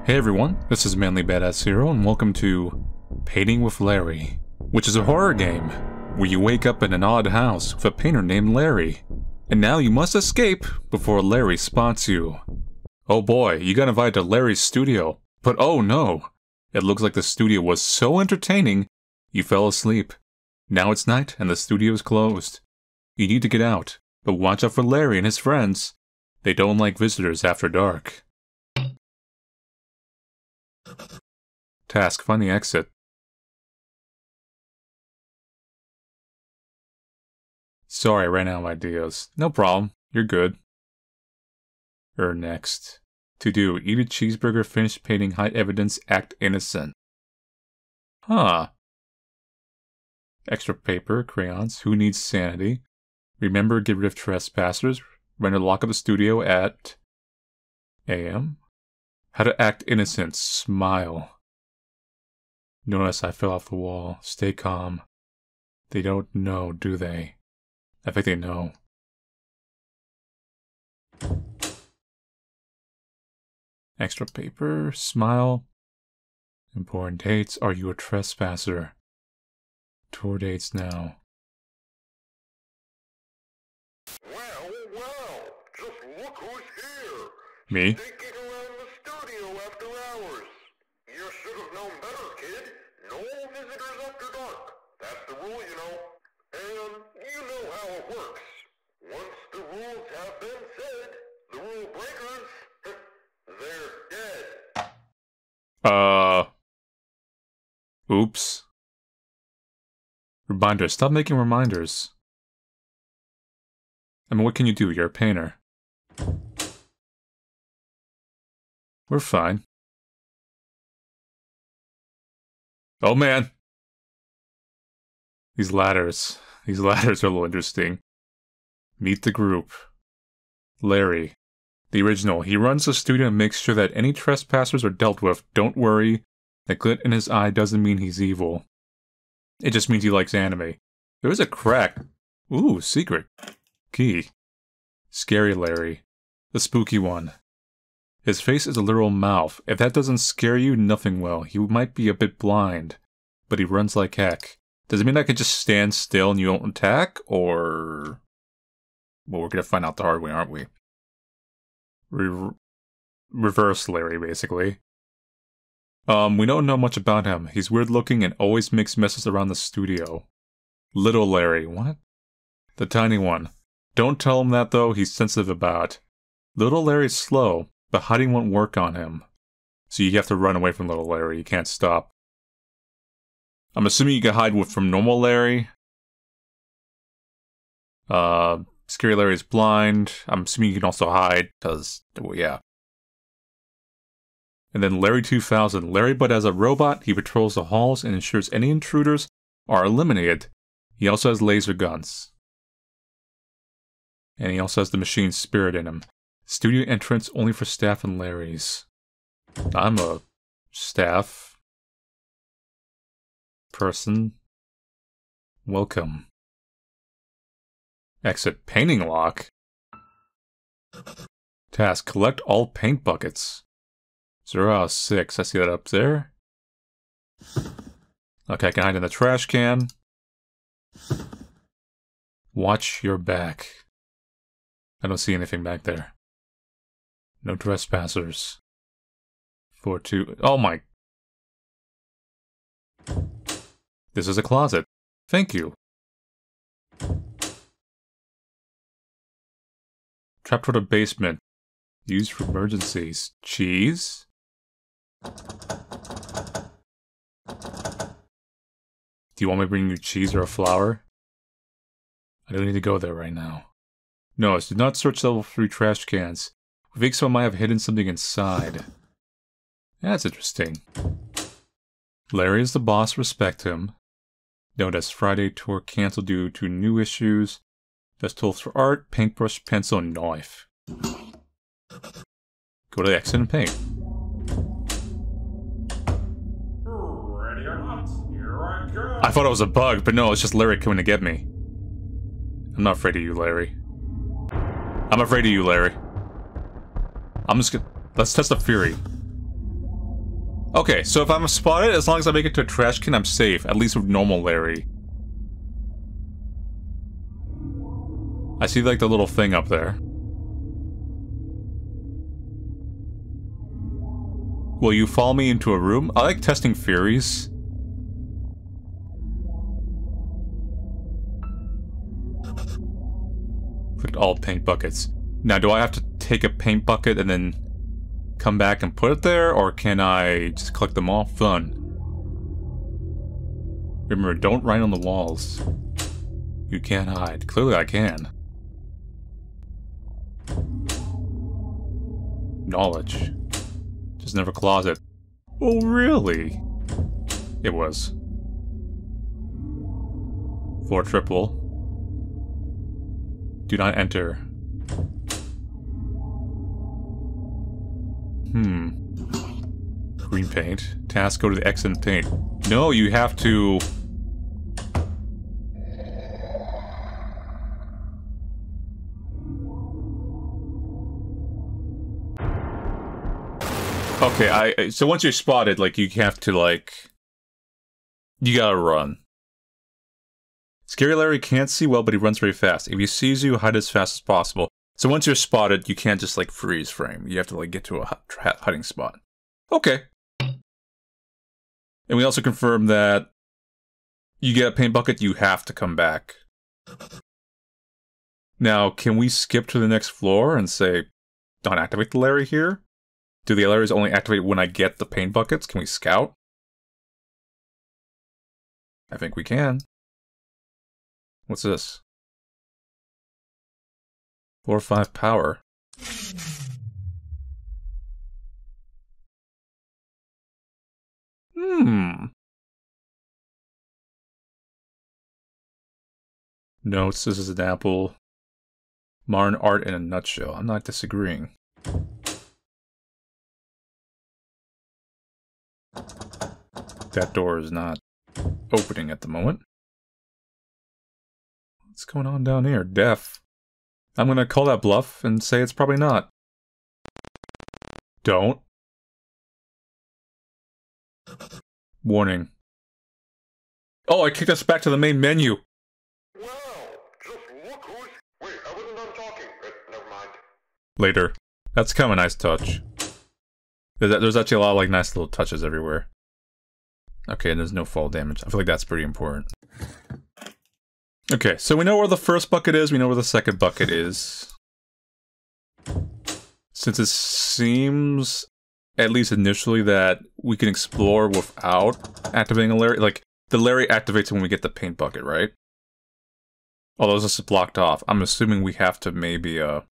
Hey everyone, this is Manly Badass Hero and welcome to Painting with Larry, which is a horror game where you wake up in an odd house with a painter named Larry, and now you must escape before Larry spots you. Oh boy, you got invited to Larry's studio, but oh no, it looks like the studio was so entertaining you fell asleep. Now it's night and the studio is closed. You need to get out, but watch out for Larry and his friends. They don't like visitors after dark. Task: find the exit. Sorry, I ran out of ideas. No problem. You're good. Next. To do: eat a cheeseburger, finish painting, hide evidence, act innocent. Huh. Extra paper, crayons, who needs sanity? Remember, get rid of trespassers. Render lock up the studio at AM. How to act innocent, smile. Notice I fell off the wall. Stay calm. They don't know, do they? I think they know. Extra paper, smile. Important dates. Are you a trespasser? Tour dates now. Well, just look who's here. Me? Stinking around the studio after hours. You should have known better, kid. No visitors after dark. That's the rule, you know. And you know how it works. Once the rules have been said, the rule breakers, they're dead. Oops. Reminders. Stop making reminders. I mean, what can you do? You're a painter. We're fine. Oh man! These ladders are a little interesting. Meet the group. Larry. The original. He runs the studio and makes sure that any trespassers are dealt with. Don't worry. The glint in his eye doesn't mean he's evil. It just means he likes anime. There is a crack. Ooh, secret. Key. Scary Larry. The spooky one. His face is a literal mouth. If that doesn't scare you, nothing will. He might be a bit blind, but he runs like heck. Does it mean I can just stand still and you don't attack? Or... well, we're gonna find out the hard way, aren't we? Reverse Larry, basically. We don't know much about him. He's weird looking and always makes messes around the studio. Little Larry. What? The tiny one. Don't tell him that, though. He's sensitive about it. Little Larry's slow, but hiding won't work on him. So you have to run away from Little Larry. You can't stop. I'm assuming you can hide from normal Larry. Scary Larry's blind. I'm assuming you can also hide, because, well, yeah. And then Larry 2000. Larry, but as a robot, he patrols the halls and ensures any intruders are eliminated. He also has laser guns. And he also has the machine spirit in him. Studio entrance only for staff and Larry's. I'm a staff person. Welcome. Exit painting lock. Task: collect all paint buckets. 0 out of 6. I see that up there. Okay, I can hide in the trash can. Watch your back. I don't see anything back there. No trespassers. 4-2. Oh my. This is a closet. Thank you. Trap toward a basement. Used for emergencies. Cheese? Do you want me to bring you cheese or a flower? I don't need to go there right now. No, do not search level 3 trash cans. We think someone might have hidden something inside. That's interesting. Larry is the boss, respect him. Notice Friday tour canceled due to new issues. Best tools for art, paintbrush, pencil, and knife. Go to the exit and paint. Ready or not, here I go. I thought it was a bug, but no, it's just Larry coming to get me. I'm not afraid of you, Larry. I'm afraid of you, Larry. I'm just gonna... let's test the fury. Okay, so if I'm spotted, as long as I make it to a trash can, I'm safe. At least with normal Larry. I see, like, the little thing up there. Will you follow me into a room? I like testing theories. Put all paint buckets. Now, do I have to take a paint bucket and then come back and put it there, or can I just collect them all? Fun. Remember, don't write on the walls. You can't hide. Clearly I can. Knowledge. Just never closet. Oh, really? It was. Floor triple. Do not enter. Green paint. Task, go to the X and paint. No, you have to... Okay, so once you're spotted, like, you have to, like... You gotta run. Scary Larry can't see well, but he runs very fast. If he sees you, hide as fast as possible. So once you're spotted, you can't just, like, freeze frame. You have to, like, get to a hiding spot. Okay. And we also confirmed that you get a paint bucket, you have to come back. Now, can we skip to the next floor and say, don't activate the Larry here? Do the Larrys only activate when I get the paint buckets? Can we scout? I think we can. What's this? 4 or 5 power. Notes, this is an apple. Modern art in a nutshell. I'm not disagreeing. That door is not opening at the moment. What's going on down here? Death. I'm gonna call that bluff and say it's probably not. Don't. Warning. Oh, I kicked us back to the main menu. Well, just look who's... Wait, I wasn't done talking. Never mind. Later. That's kind of a nice touch. There's actually a lot of, like, nice little touches everywhere. Okay, and there's no fall damage. I feel like that's pretty important. Okay, so we know where the first bucket is, we know where the second bucket is. Since it seems, at least initially, that we can explore without activating a Larry. Like, the Larry activates when we get the paint bucket, right? Although this is blocked off. I'm assuming we have to maybe, I'm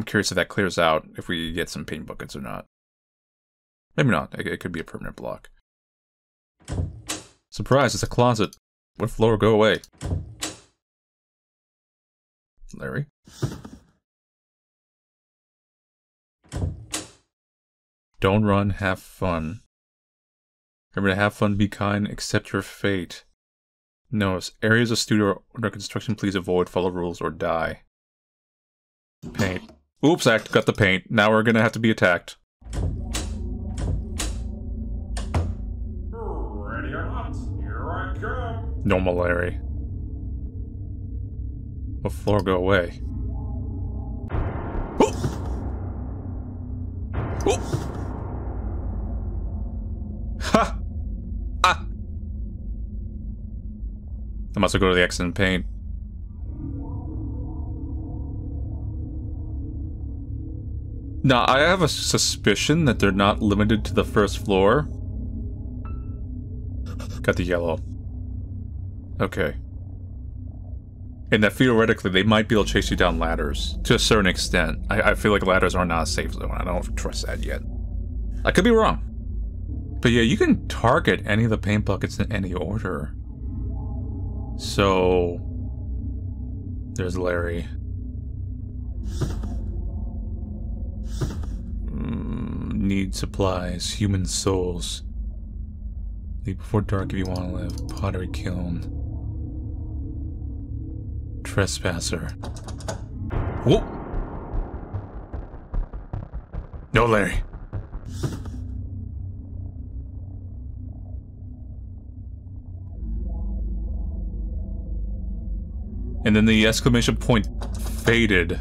curious if that clears out, if we get some paint buckets or not. Maybe not. It could be a permanent block. Surprise, it's a closet. What floor? Go away. Larry? Don't run, have fun. Remember to have fun, be kind, accept your fate. Notice, areas of studio under construction, please avoid, follow rules, or die. Paint. Oops, I got the paint. Now we're gonna have to be attacked. Ready or not, here I come. Normal Larry. What floor? Go away. Oh! Oh! Ha! Ah! I must go to the X and paint. Now, I have a suspicion that they're not limited to the first floor. Got the yellow. Okay. And that theoretically, they might be able to chase you down ladders. To a certain extent. I feel like ladders are not a safe zone. I don't trust that yet. I could be wrong. But yeah, you can target any of the paint buckets in any order. So... There's Larry. Need supplies. Human souls. Leave before dark if you want to live. Pottery kiln. Trespasser. Whoa! No, Larry. And then the exclamation point faded.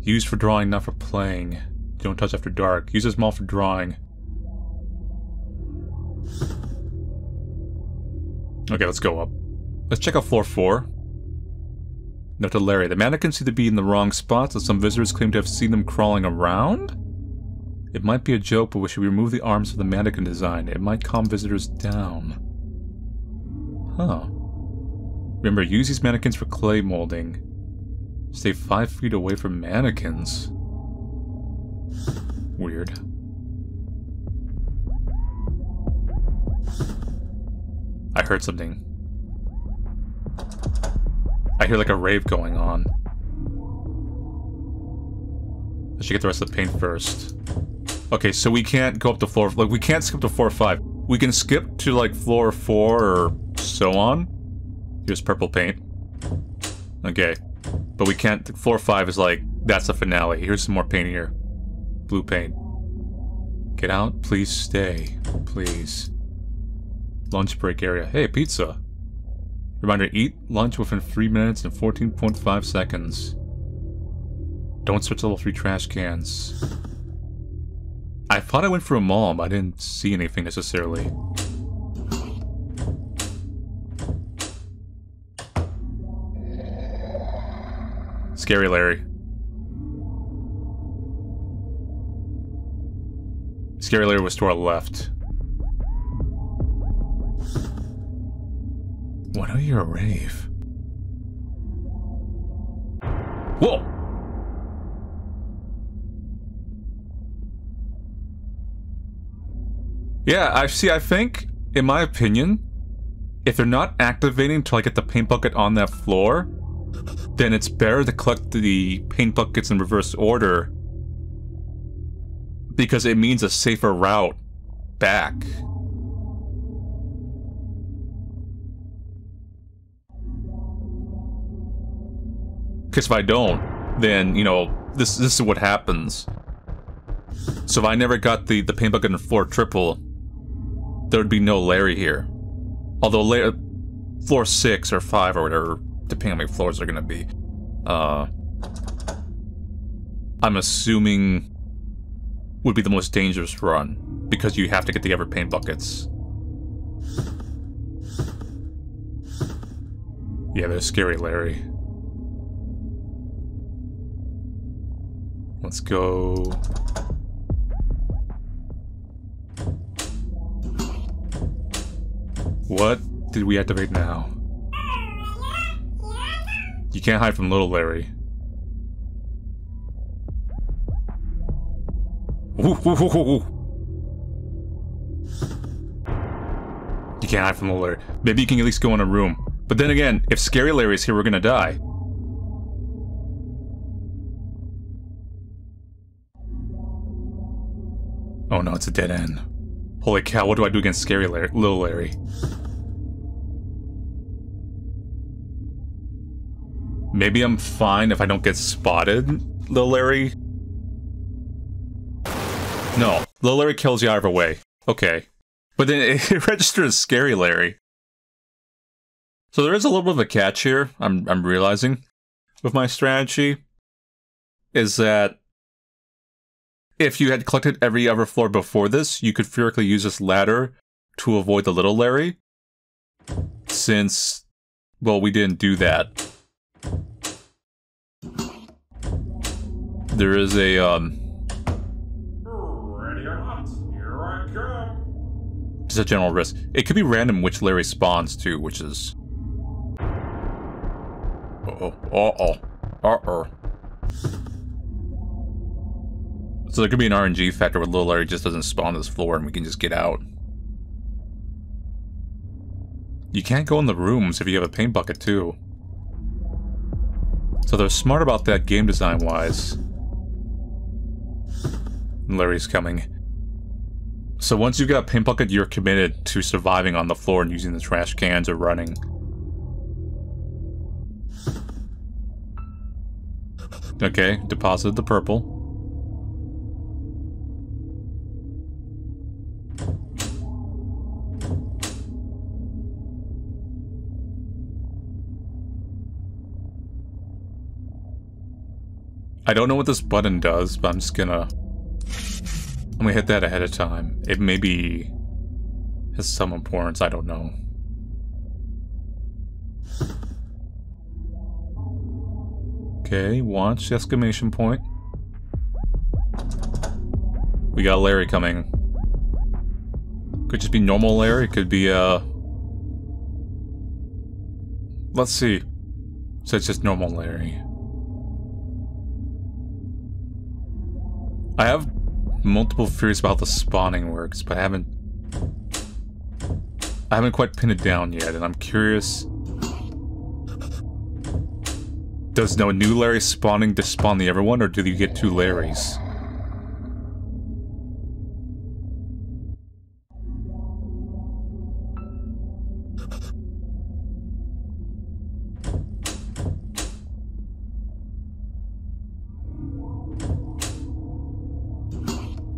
Used for drawing, not for playing. Don't touch after dark. Use this small for drawing. Okay, let's go up. Let's check out floor 4. Note to Larry. The mannequins seem to be in the wrong spots, and some visitors claim to have seen them crawling around? It might be a joke, but we should remove the arms from the mannequin design. It might calm visitors down. Huh. Remember, use these mannequins for clay molding. Stay 5 feet away from mannequins. Weird. I heard something. I hear like a rave going on. I should get the rest of the paint first. Okay, so we can't go up to floor... Like, we can't skip to floor 5. We can skip to, like, floor 4 or so on. Here's purple paint. Okay. But we can't... Floor 5 is like... That's the finale. Here's some more paint here. Blue paint. Get out. Please stay. Please. Lunch break area. Hey, pizza. Reminder, eat lunch within 3 minutes and 14.5 seconds. Don't switch level 3 trash cans. I thought I went for a mall, but I didn't see anything necessarily. Scary Larry. Scary Larry was to our left. What are you, a rave? Whoa! Yeah, I think, in my opinion, if they're not activating till I get the paint bucket on that floor, then it's better to collect the paint buckets in reverse order, because it means a safer route back. Because if I don't, then, you know, this is what happens. So if I never got the paint bucket in floor triple, there would be no Larry here. Although floor 6 or 5 or whatever, depending on how many floors they're gonna be, I'm assuming would be the most dangerous run, because you have to get the other paint buckets. Yeah, there's Scary Larry. Let's go. What did we activate now? You can't hide from Little Larry. Ooh. You can't hide from Little Larry. Maybe you can at least go in a room. But then again, if Scary Larry's here, we're gonna die. Oh no, it's a dead end. Holy cow, what do I do against Scary Larry? Little Larry? Maybe I'm fine if I don't get spotted, Little Larry? No, Little Larry kills you either way. Okay. But then it registers as Scary Larry. So there is a little bit of a catch here, I'm realizing, with my strategy, is that if you had collected every other floor before this, you could theoretically use this ladder to avoid the Little Larry. Since, well, we didn't do that. There is a, Ready or not, here I come. just a general risk. It could be random which Larry spawns too, which is... So there could be an RNG factor where Little Larry just doesn't spawn this floor and we can just get out. You can't go in the rooms if you have a paint bucket too. So they're smart about that game design-wise. Larry's coming. So once you've got a paint bucket, you're committed to surviving on the floor and using the trash cans or running. Okay, deposit the purple. I don't know what this button does, but I'm gonna hit that ahead of time. It maybe has some importance, I don't know. Okay, watch the exclamation point. We got Larry coming. Could just be normal Larry, it could be let's see. So it's just normal Larry. I have multiple theories about how the spawning works, but I haven't quite pinned it down yet, and I'm curious. Does no new Larry spawning despawn the everyone, or do you get 2 Larrys?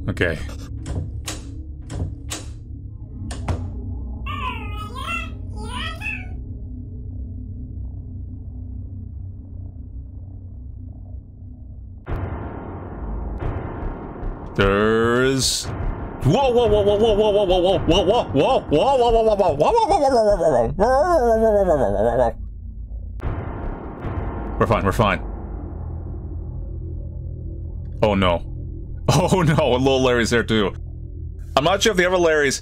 Okay. There's... Whoa, whoa, whoa, whoa, whoa, whoa, whoa, whoa, whoa, whoa, whoa, whoa, whoa, whoa, whoa, whoa. We're fine, we're fine. Oh no. Oh no, little Larry's there too. I'm not sure if the other Larrys...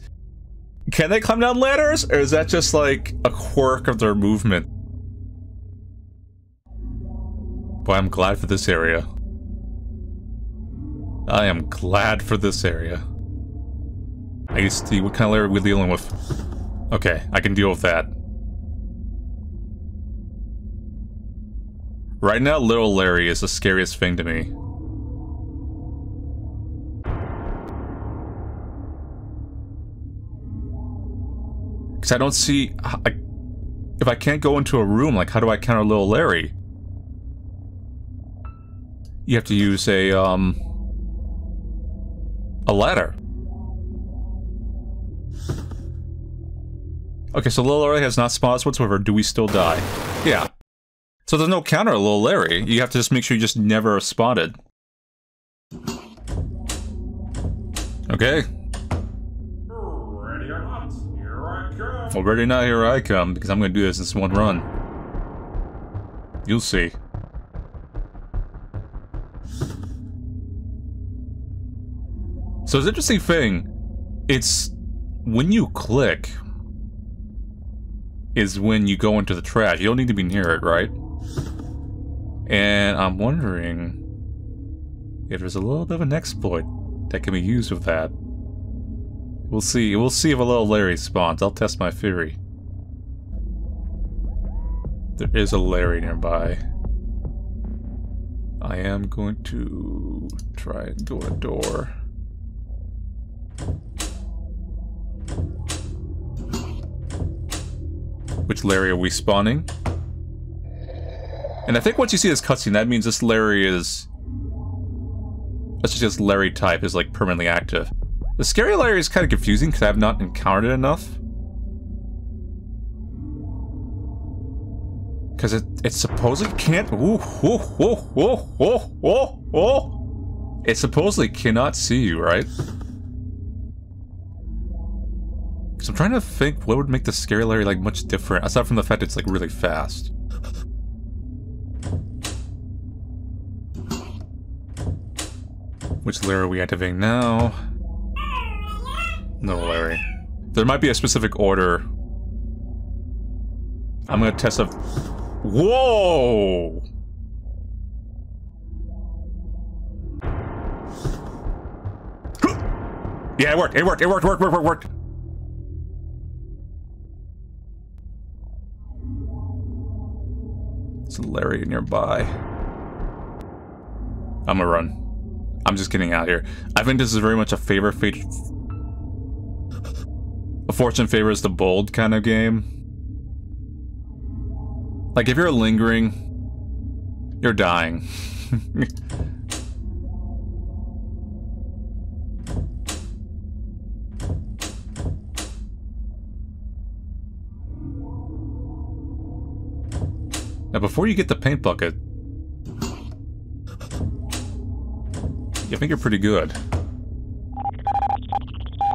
Can they climb down ladders? Or is that just like a quirk of their movement? Boy, I'm glad for this area. I am glad for this area. I guess see what kind of Larry we're dealing with. Okay, I can deal with that. Right now, little Larry is the scariest thing to me. Because I don't see... if I can't go into a room, like, how do I counter little Larry? You have to use a ladder. Okay, so little Larry has not spawned us whatsoever. Do we still die? Yeah. So there's no counter to little Larry. You have to just make sure you just never spotted. Okay. Ready or not, here I come. Well, ready now, here I come, because I'm gonna do this in one run. You'll see. So it's an interesting thing. It's when you click is when you go into the trash. You don't need to be near it, right? And I'm wondering if there's a little bit of an exploit that can be used with that. We'll see. We'll see if a little Larry spawns. I'll test my theory. There is a Larry nearby. I am going to try and go to a door. Which Larry are we spawning? And I think once you see this cutscene, that means this Larry is... Let's just Larry type is like permanently active. The scary Larry is kind of confusing because I have not encountered it enough. Because it supposedly can't... It supposedly cannot see you, right? Because I'm trying to think what would make the scary Larry like much different, aside from the fact it's like really fast. Which Larry are we activating now? No Larry. There might be a specific order. I'm gonna test a... Whoa! Yeah, it worked, it worked, it worked, worked. There's a Larry nearby. I'm gonna run. I'm just getting out here. I think this is very much a fortune favors the bold kind of game. Like, if you're lingering, you're dying. Now, before you get the paint bucket, I think you're pretty good.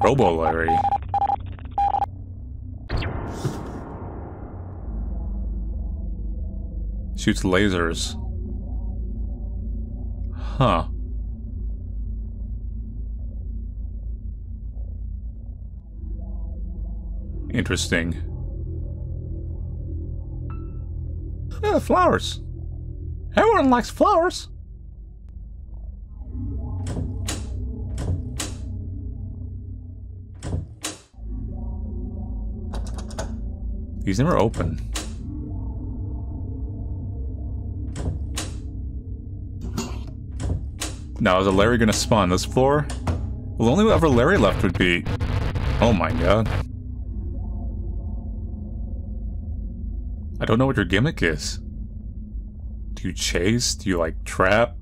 Robo Larry. Shoots lasers. Huh. Interesting. Yeah, flowers. Everyone likes flowers. He's never open. Now, is a Larry gonna spawn this floor? Well, the only other Larry left would be... Oh my god. I don't know what your gimmick is. Do you chase? Do you, like, trap?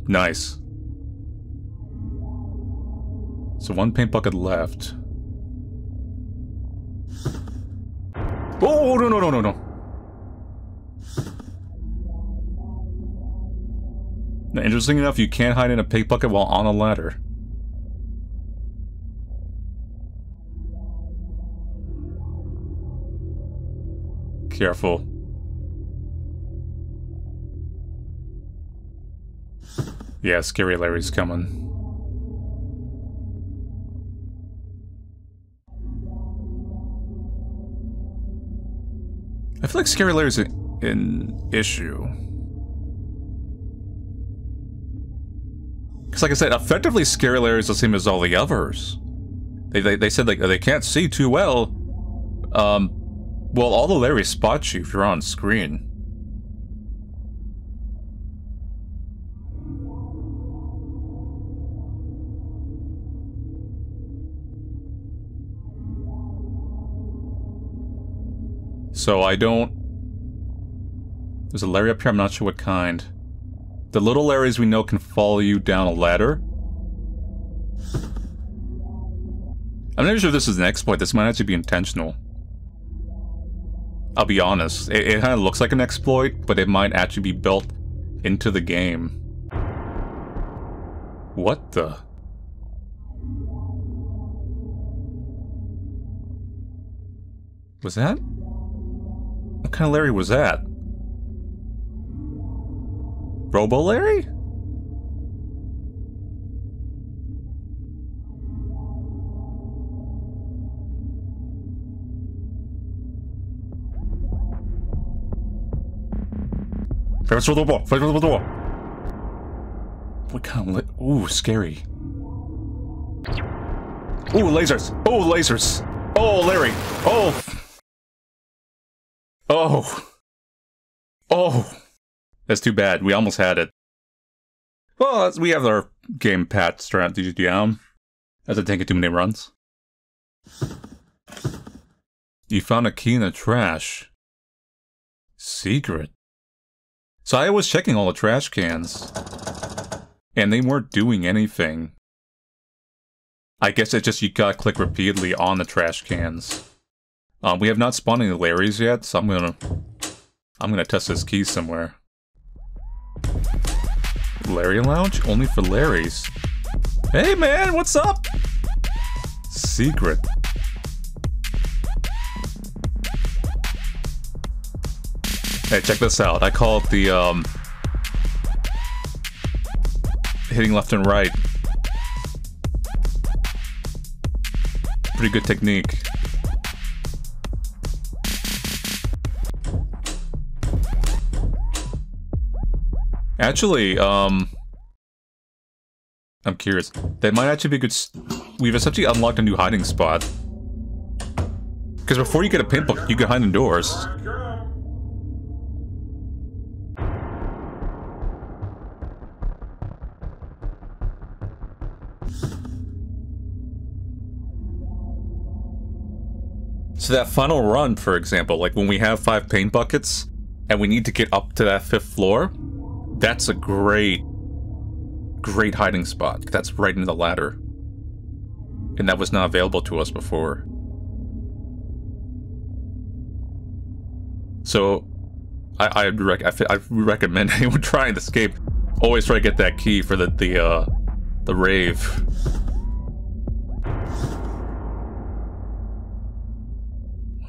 Nice. So one paint bucket left. Oh, no, no, no, no, no. Now, interesting enough, you can't hide in a paint bucket while on a ladder. Careful. Yeah, Scary Larry's coming. I feel like Scary Larry's an issue. Because like I said, effectively Scary Larry's the same as all the others. They said like they can't see too well. Well, all the Larrys spot you if you're on screen. So I don't... There's a Larry up here, I'm not sure what kind. The little Larrys we know can follow you down a ladder. I'm not sure if this is an exploit, this might actually be intentional. I'll be honest, it kind of looks like an exploit, but it might actually be built into the game. What the? Was that? What kind of Larry was that? Robo Larry? What kind of ooh, scary. Ooh, lasers! Oh, lasers! Oh, Larry! Oh! Oh! Oh! That's too bad. We almost had it. Well, we have our game pat strategy down. As I take it too many runs. You found a key in the trash. Secret. So I was checking all the trash cans. And they weren't doing anything. I guess it's just you gotta click repeatedly on the trash cans. We have not spawned any Larrys yet, so I'm gonna test this key somewhere. Larry Lounge? Only for Larrys. Hey man, what's up? Secret. Hey, check this out. I call it the, hitting left and right. Pretty good technique. Actually, I'm curious. That might actually be good. We've essentially unlocked a new hiding spot. Because before you get a paint bucket, you can hide indoors. So that final run, for example, like when we have 5 paint buckets, and we need to get up to that 5th floor, that's a great hiding spot. That's right in the ladder. And that was not available to us before. So, I recommend anyone trying to escape always try to get that key for the rave.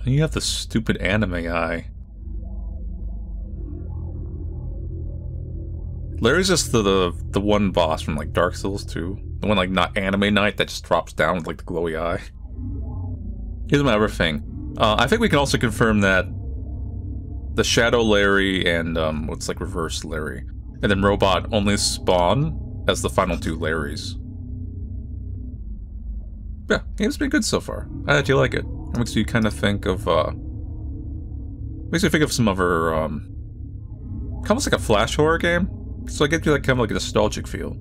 You have the stupid anime eye. Larry's just the one boss from like Dark Souls 2. The one like not anime knight that just drops down with like the glowy eye. Here's my other thing. I think we can also confirm that the Shadow Larry and what's like Reverse Larry and then Robot only spawn as the final two Larrys. Yeah, game's been good so far. I actually like it. It makes you kind of think of makes you think of some other almost like a flash horror game. So it gives you like kind of like a nostalgic feel.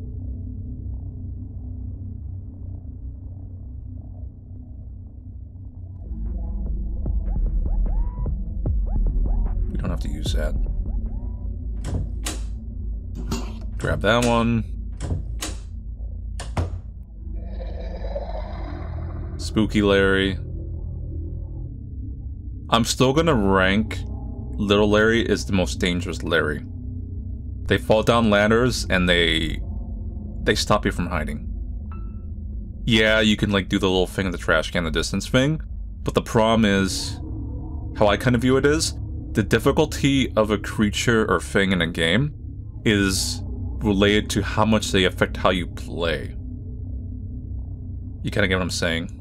We don't have to use that. Grab that one. Spooky Larry. I'm still gonna rank Little Larry as the most dangerous Larry. They fall down ladders and they stop you from hiding. Yeah, you can like do the little thing in the trash can, the distance thing, but the problem is, how I kind of view it is, the difficulty of a creature or thing in a game is related to how much they affect how you play. You kind of get what I'm saying?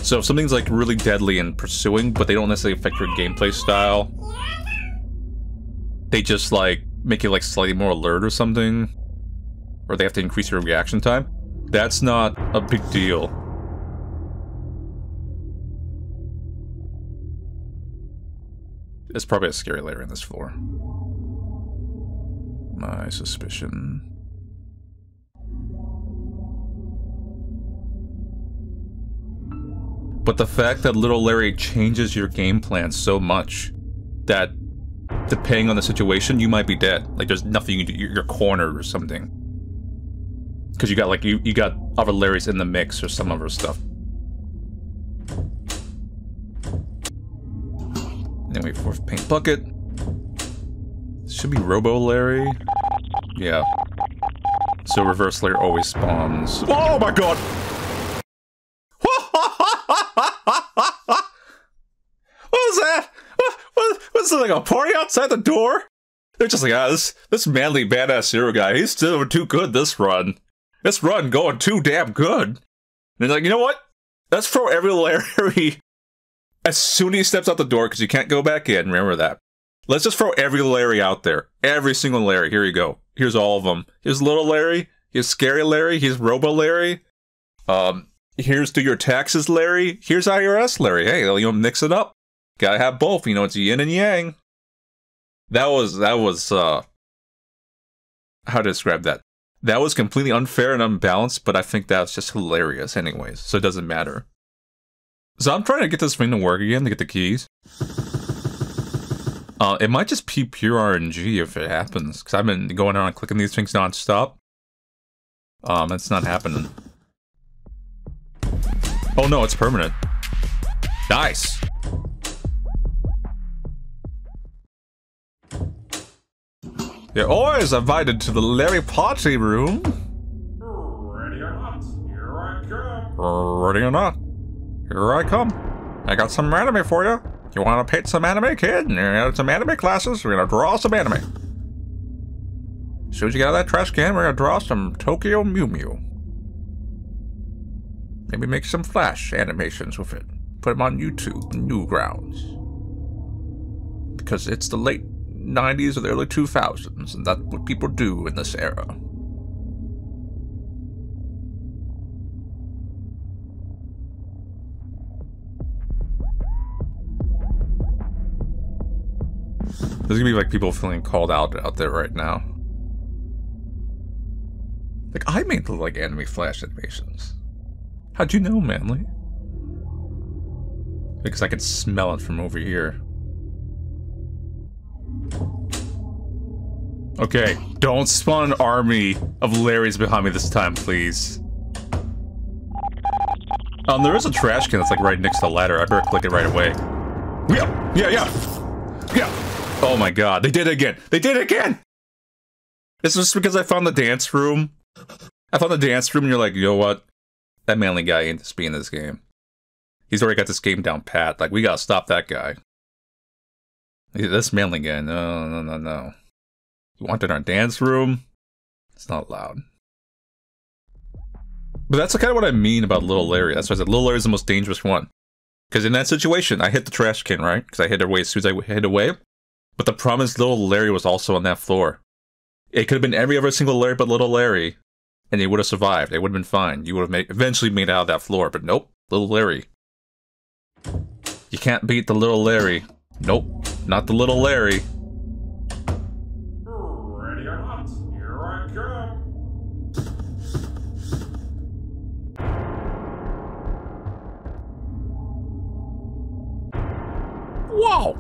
So if something's like really deadly and pursuing, but they don't necessarily affect your gameplay style, they just like make you like slightly more alert or something, or they have to increase your reaction time, that's not a big deal. There's probably a scary layer in this floor. My suspicion. But the fact that Little Larry changes your game plan so much that, depending on the situation, you might be dead. Like, there's nothing you can do. You're cornered or something. Because you got, like, you got other Larrys in the mix or some other stuff. Then wait for paint bucket. Should be Robo Larry. Yeah. So Reverse Larry always spawns. Oh my god! What was that? Was it like a party outside the door? They're just like, ah, this manly badass hero guy, he's still too good this run. This run going too damn good. And they're like, you know what? Let's throw every Larry as soon as he steps out the door, because you can't go back in, remember that. Let's just throw every Larry out there. Every single Larry. Here you go. Here's all of them. Here's Little Larry. Here's Scary Larry. Here's Robo Larry. Here's Do Your Taxes Larry. Here's IRS Larry. Hey, you know, mix it up. Gotta have both. You know, it's yin and yang. That was, how to describe that? That was completely unfair and unbalanced, but I think that's just hilarious anyways, so it doesn't matter. So I'm trying to get this thing to work again to get the keys. It might just be pure RNG if it happens, because I've been going around clicking these things non-stop. It's not happening. Oh no, it's permanent. Nice! You're always invited to the Larry party room. Ready or not, here I come. Ready or not, here I come. I got some anime for you. You want to paint some anime, kid? You got some anime classes? We're gonna draw some anime. As soon as you get out of that trash can, we're gonna draw some Tokyo Mew Mew. Maybe make some flash animations with it. Put them on YouTube, Newgrounds. Because it's the late 90s or the early 2000s, and that's what people do in this era. There's gonna be like people feeling called out there right now. Like, I made the like anime flash animations. How'd you know, Manly? Because I could smell it from over here. Okay, don't spawn an army of Larrys behind me this time, please. There is a trash can that's like right next to the ladder. I better click it right away. Yeah. Oh my god, they did it again. They did it again! It's just because I found the dance room. I found the dance room and you're like, you know what? That manly guy ain't to be in this game. He's already got this game down pat. Like, we gotta stop that guy. This manly guy, no. You want it in our dance room? It's not allowed. But that's kind of what I mean about Little Larry. That's why I said Little Larry's the most dangerous one. Because in that situation, I hit the trash can, right? Because I hit it away as soon as I hit away. But the problem is Little Larry was also on that floor. It could have been every other single Larry but Little Larry. And they would have survived. They would have been fine. You would have eventually made it out of that floor. But nope. Little Larry. You can't beat the Little Larry. Nope. Not the Little Larry. Ready or not, here I come. Wow!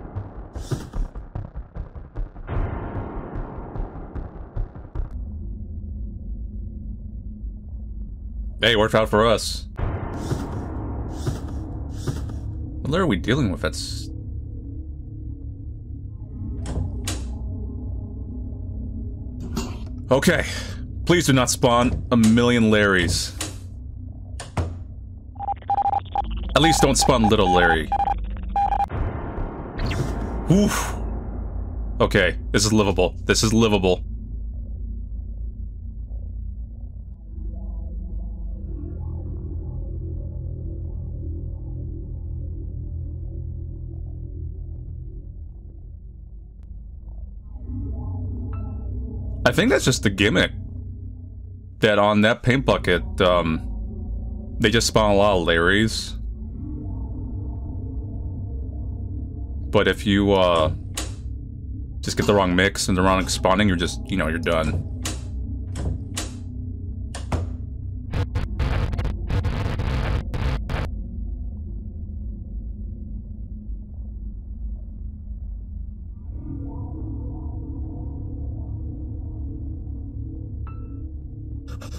Hey, it worked out for us. What are we dealing with? That's... Okay. Please do not spawn a million Larrys. At least don't spawn Little Larry. Oof. Okay, this is livable. This is livable. I think that's just the gimmick. That on that paint bucket, they just spawn a lot of Larrys. But if you, just get the wrong mix and the wrong spawning, you're just, you know, you're done.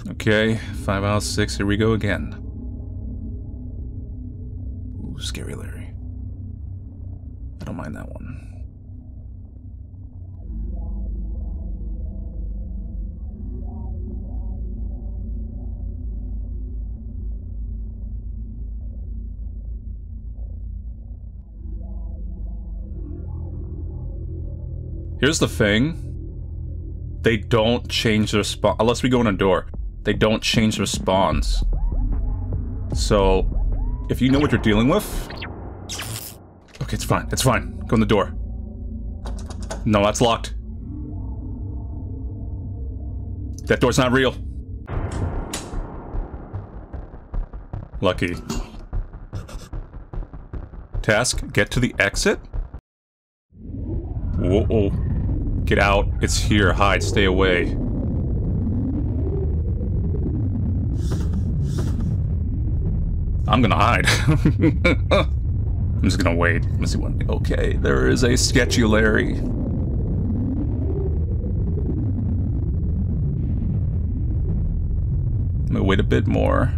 Okay, 5 out of 6, here we go again. Ooh, scary Larry. I don't mind that one. Here's the thing. They don't change their spawn, unless we go in a door. They don't change their spawns. So, if you know what you're dealing with... Okay, it's fine, it's fine. Go in the door. No, that's locked. That door's not real. Lucky. Task, get to the exit? Whoa. Get out. It's here. Hide. Stay away. I'm gonna hide. I'm just gonna wait. Let's see what... Okay, there is a sketchy Larry. I'm gonna wait a bit more.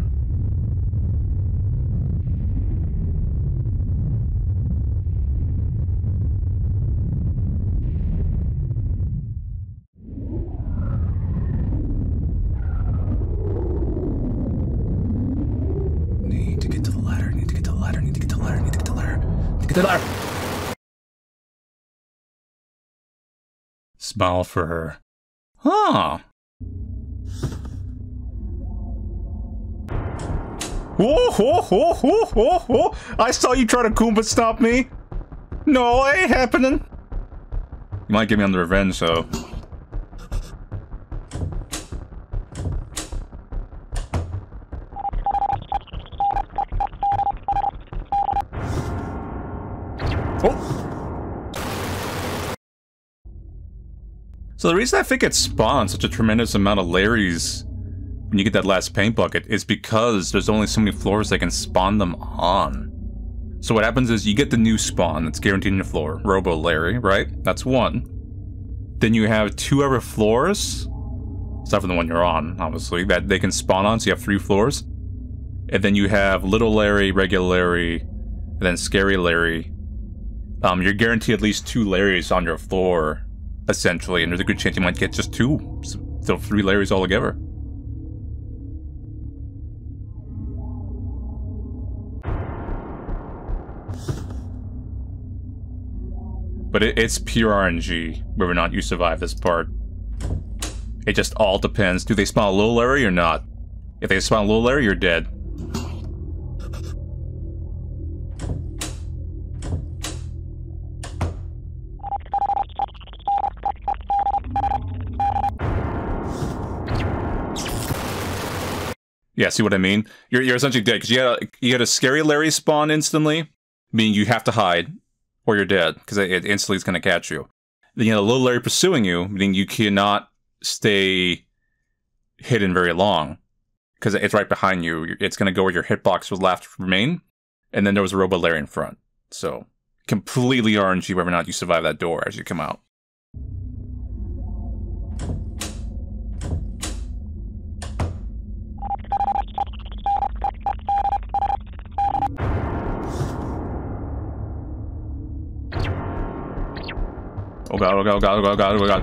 Smile for her. Huh. Whoa. I saw you try to Goomba stop me. No, it ain't happening. You might get me on the revenge, though. So the reason I think it spawns such a tremendous amount of Larrys when you get that last paint bucket is because there's only so many floors they can spawn them on. So what happens is you get the new spawn that's guaranteed in your floor, Robo Larry, right? That's one. Then you have 2 other floors, except for the one you're on, obviously, that they can spawn on, so you have 3 floors. And then you have Little Larry, Regular Larry, and then Scary Larry. You're guaranteed at least 2 Larrys on your floor, essentially, and there's a good chance you might get just 2, so 3 Larrys altogether. But it's pure RNG, whether or not you survive this part. It just all depends. Do they spawn a Little Larry or not? If they spawn a Little Larry, you're dead. Yeah, see what I mean? You're essentially dead, because you had a Scary Larry spawn instantly, meaning you have to hide, or you're dead, because it instantly is going to catch you. Then you had a Little Larry pursuing you, meaning you cannot stay hidden very long, because it's right behind you. It's going to go where your hitbox will left remain, and then there was a Robo Larry in front. So, completely RNG whether or not you survive that door as you come out. Oh god, oh god, oh god, oh god, oh god.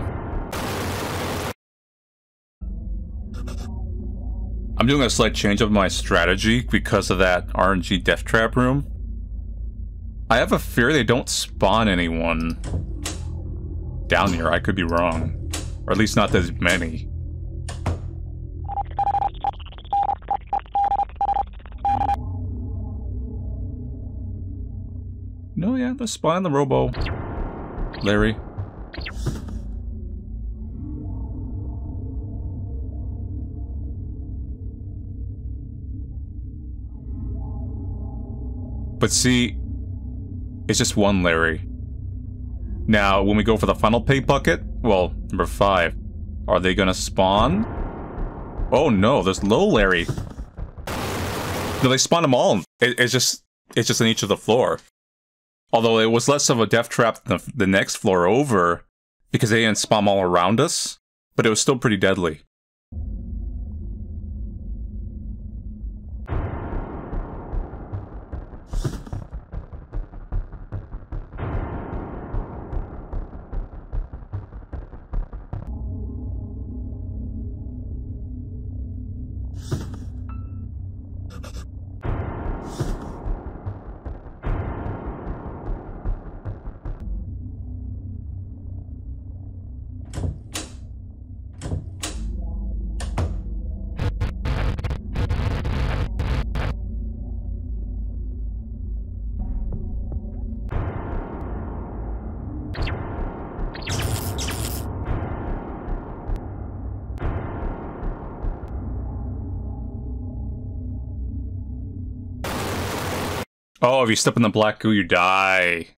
I'm doing a slight change of my strategy because of that RNG death trap room. I have a fear they don't spawn anyone down here. I could be wrong. Or at least not as many. No, yeah, they're spawning the Robo Larry. But see, it's just one Larry. Now, when we go for the final pay bucket, well, number 5, are they gonna spawn? Oh no, there's Little Larry. No, they spawn them all. It's just in each of the floor. Although it was less of a death trap than the next floor over, because they didn't spawn all around us, but it was still pretty deadly. Oh, if you step in the black goo, you die.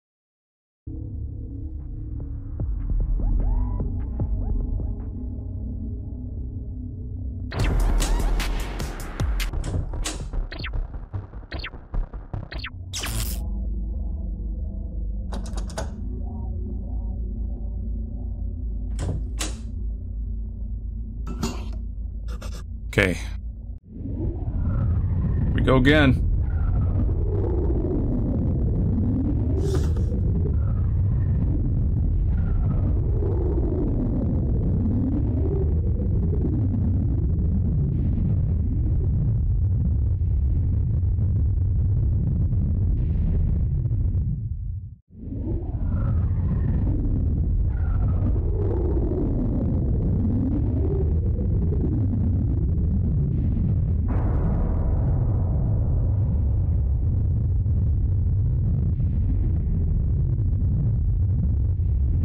Okay. We go again.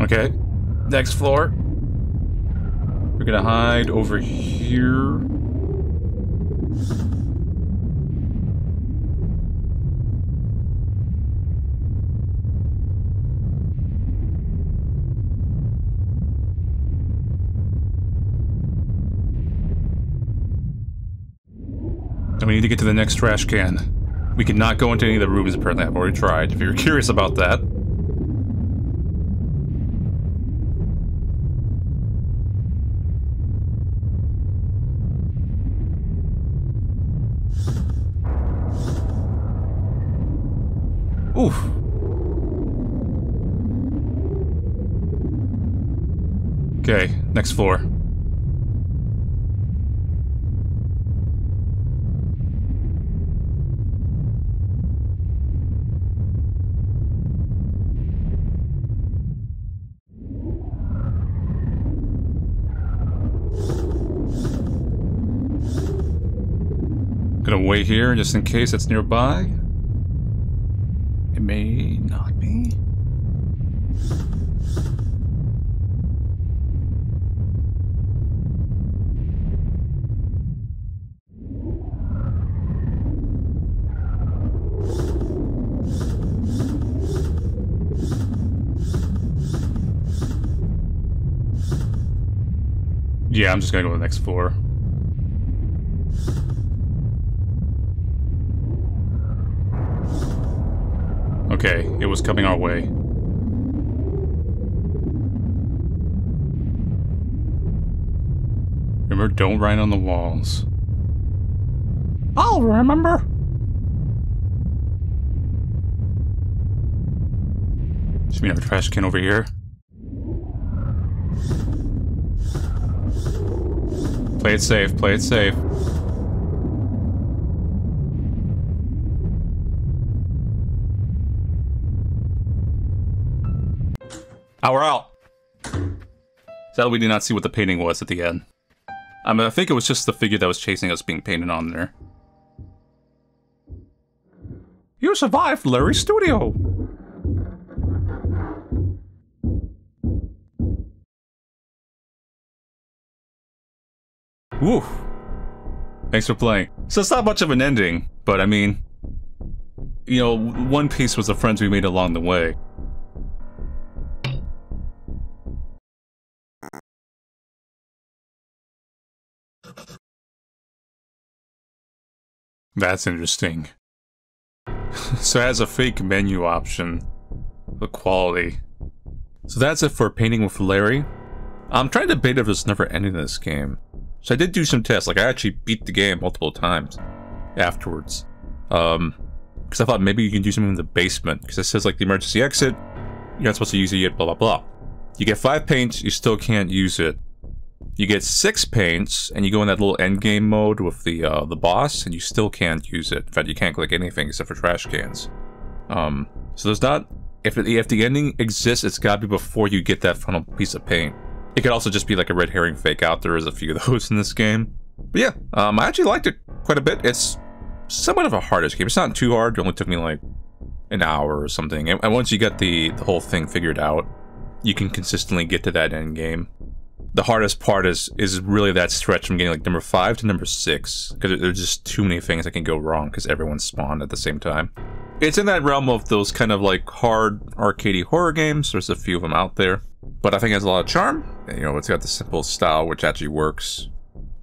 Okay, next floor. We're gonna hide over here. And we need to get to the next trash can. We cannot go into any of the rooms, apparently. I've already tried, if you're curious about that. Oof. Okay, next floor. Gonna wait here just in case it's nearby. It may not be. Yeah, I'm just gonna go to the next floor. Okay, it was coming our way. Remember, don't write on the walls. I'll remember. Should we have a trash can over here? Play it safe, play it safe. Oh, we're out. Sadly, we did not see what the painting was at the end. I mean, I think it was just the figure that was chasing us being painted on there. You survived Larry's studio! Woo! Thanks for playing. So it's not much of an ending, but I mean... You know, One Piece was the friends we made along the way. That's interesting. So it has a fake menu option. The quality. So that's it for Painting with Larry. I'm trying to debate if there's never ending in this game. So I did do some tests, like I actually beat the game multiple times afterwards. Because I thought maybe you can do something in the basement, because it says like the emergency exit, you're not supposed to use it yet, blah blah blah. You get 5 paints, you still can't use it. You get 6 paints, and you go in that little endgame mode with the boss, and you still can't use it. In fact, you can't click anything except for trash cans. So there's not... If the ending exists, it's gotta be before you get that final piece of paint. It could also just be like a red herring fake out. There is a few of those in this game. But yeah, I actually liked it quite a bit. It's somewhat of a hardish game. It's not too hard. It only took me like an hour or something. And once you get the whole thing figured out, you can consistently get to that end game. The hardest part is really that stretch from getting like number 5 to number 6, because there's just too many things that can go wrong because everyone spawned at the same time. It's in that realm of those kind of like hard arcadey horror games. There's a few of them out there, but I think it has a lot of charm. And, you know, it's got the simple style which actually works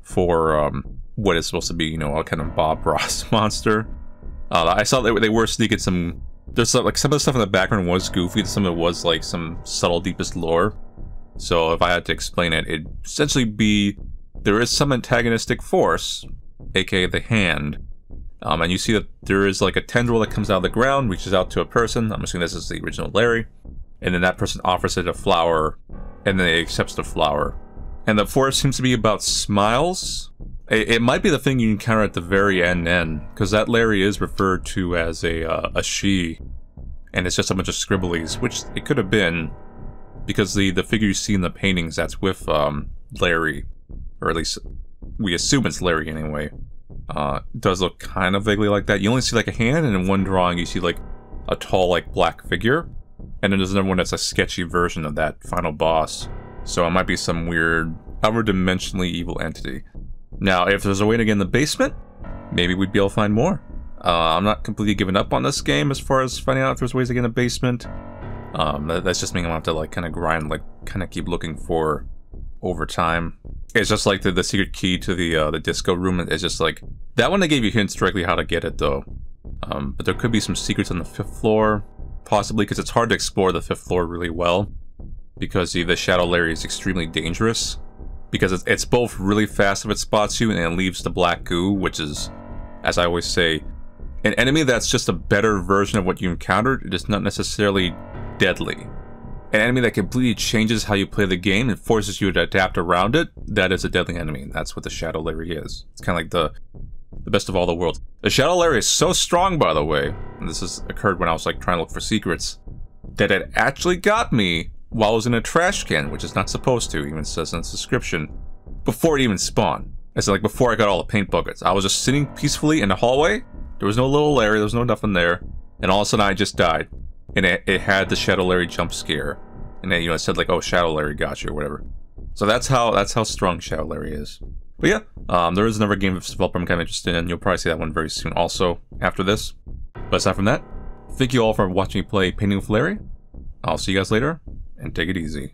for what is supposed to be, you know, a kind of Bob Ross monster. I saw they were sneaking some. There's some, like some of the stuff in the background was goofy, and some of it was like some subtle deepest lore. So if I had to explain it, it'd essentially be, there is some antagonistic force, aka the Hand, and you see that there is like a tendril that comes out of the ground, reaches out to a person. I'm assuming this is the original Larry, and then that person offers it a flower, and then it accepts the flower. And the force seems to be about smiles. It might be the thing you encounter at the very end, because that Larry is referred to as a she, and it's just a bunch of scribblies, which it could have been. Because the figure you see in the paintings, that's with Larry, or at least we assume it's Larry anyway, does look kind of vaguely like that. You only see like a hand, and in one drawing you see like a tall like black figure, and then there's another one that's a sketchy version of that final boss. So it might be some weird, other dimensionally evil entity. Now, if there's a way to get in the basement, maybe we'd be able to find more. I'm not completely giving up on this game as far as finding out if there's ways to get in the basement. That's just meaning I'm gonna have to like kind of grind, like kind of keep looking for over time. It's just like the secret key to the disco room. It's just like that one. They gave you hints directly how to get it though. But there could be some secrets on the 5th floor, possibly, because it's hard to explore the 5th floor really well, because the Shadow Larry is extremely dangerous, because it's both really fast if it spots you, and it leaves the black goo, which is, as I always say, An enemy that's just a better version of what you encountered is not necessarily deadly. An enemy that completely changes how you play the game and forces you to adapt around it, that is a deadly enemy, and that's what the Shadow Larry is. It's kind of like the best of all the worlds. The Shadow Larry is so strong, by the way, and this has occurred when I was like trying to look for secrets, that it actually got me while I was in a trash can, which is not supposed to, even says in its description, before it even spawned. It's like before I got all the paint buckets. I was just sitting peacefully in the hallway, there was no little Larry, there was no nothing there, and all of a sudden I just died. And it had the Shadow Larry jump scare. And then, you know, it said like, oh, Shadow Larry got you, or whatever. So that's how strong Shadow Larry is. But yeah, there is another game of this developer I'm kind of interested in. You'll probably see that one very soon also after this. But aside from that, thank you all for watching me play Painting with Larry. I'll see you guys later, and take it easy.